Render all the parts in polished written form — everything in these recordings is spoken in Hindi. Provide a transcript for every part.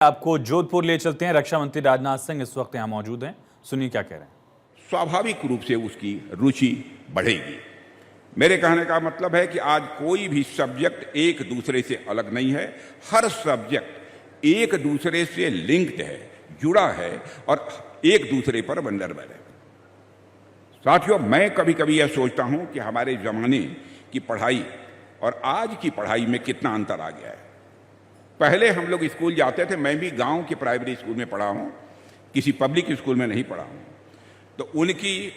आपको जोधपुर ले चलते हैं। रक्षा मंत्री राजनाथ सिंह इस वक्त यहां मौजूद हैं, सुनिए क्या कह रहे हैं। स्वाभाविक रूप से उसकी रुचि बढ़ेगी। मेरे कहने का मतलब है कि आज कोई भी सब्जेक्ट एक दूसरे से अलग नहीं है। हर सब्जेक्ट एक दूसरे से लिंक्ड है, जुड़ा है और एक दूसरे पर निर्भर है। साथियों, मैं कभी कभी यह सोचता हूं कि हमारे जमाने की पढ़ाई और आज की पढ़ाई में कितना अंतर आ गया है। पहले हम लोग स्कूल जाते थे, मैं भी गांव के प्राइमरी स्कूल में पढ़ा हूं, किसी पब्लिक स्कूल में नहीं पढ़ा हूं। तो उनकी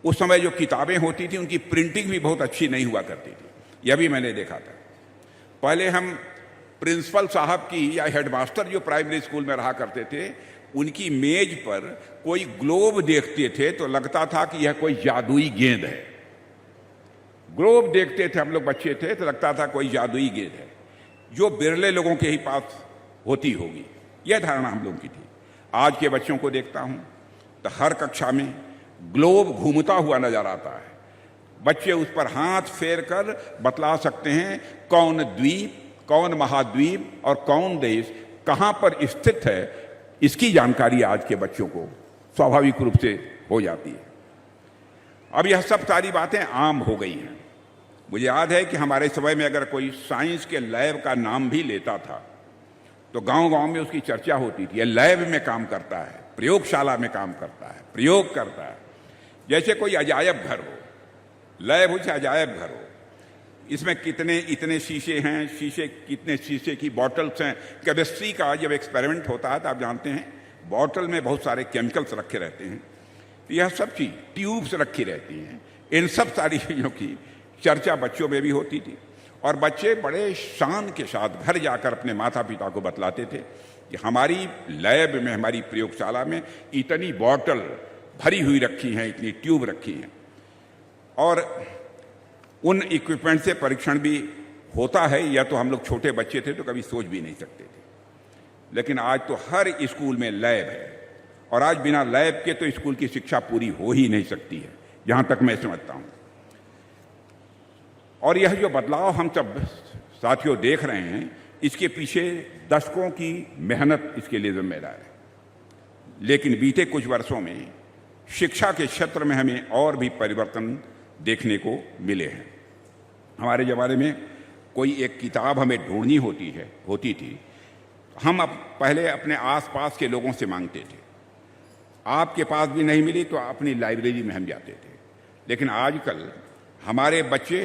उस समय जो किताबें होती थी उनकी प्रिंटिंग भी बहुत अच्छी नहीं हुआ करती थी, यह भी मैंने देखा था। पहले हम प्रिंसिपल साहब की या हेडमास्टर जो प्राइमरी स्कूल में रहा करते थे, उनकी मेज पर कोई ग्लोब देखते थे तो लगता था कि यह कोई जादुई गेंद है। ग्लोब देखते थे हम लोग बच्चे थे तो लगता था कोई जादुई गेंद है, जो बिरले लोगों के ही पास होती होगी, यह धारणा हम लोगों की थी। आज के बच्चों को देखता हूं तो हर कक्षा में ग्लोब घूमता हुआ नजर आता है। बच्चे उस पर हाथ फेर कर बतला सकते हैं कौन द्वीप, कौन महाद्वीप और कौन देश कहां पर स्थित है। इसकी जानकारी आज के बच्चों को स्वाभाविक रूप से हो जाती है। अब यह सब सारी बातें आम हो गई हैं। मुझे याद है कि हमारे समय में अगर कोई साइंस के लैब का नाम भी लेता था तो गांव-गांव में उसकी चर्चा होती थी। यह लैब में काम करता है, प्रयोगशाला में काम करता है, प्रयोग करता है। जैसे कोई अजायब घर हो, लैब हो चाहे अजायब घर हो, इसमें कितने इतने शीशे हैं, कितने शीशे की बॉटल्स हैं। केमिस्ट्री का जब एक्सपेरिमेंट होता है तो आप जानते हैं बॉटल में बहुत सारे केमिकल्स रखे रहते हैं। तो यह सब चीज ट्यूब्स रखी रहती हैं। इन सब सारी चीज़ों की चर्चा बच्चों में भी होती थी और बच्चे बड़े शान के साथ घर जाकर अपने माता पिता को बतलाते थे कि हमारी लैब में, हमारी प्रयोगशाला में इतनी बॉटल भरी हुई रखी हैं, इतनी ट्यूब रखी हैं। और उन इक्विपमेंट से परीक्षण भी होता है। या तो हम लोग छोटे बच्चे थे तो कभी सोच भी नहीं सकते थे, लेकिन आज तो हर स्कूल में लैब है और आज बिना लैब के तो स्कूल की शिक्षा पूरी हो ही नहीं सकती है, जहां तक मैं समझता हूं। और यह जो बदलाव हम सब साथियों देख रहे हैं, इसके पीछे दशकों की मेहनत इसके लिए जिम्मेदार है। लेकिन बीते कुछ वर्षों में शिक्षा के क्षेत्र में हमें और भी परिवर्तन देखने को मिले हैं। हमारे ज़माने में कोई एक किताब हमें ढूंढनी होती थी, हम पहले अपने आसपास के लोगों से मांगते थे। आपके पास भी नहीं मिली तो अपनी लाइब्रेरी में हम जाते थे। लेकिन आजकल हमारे बच्चे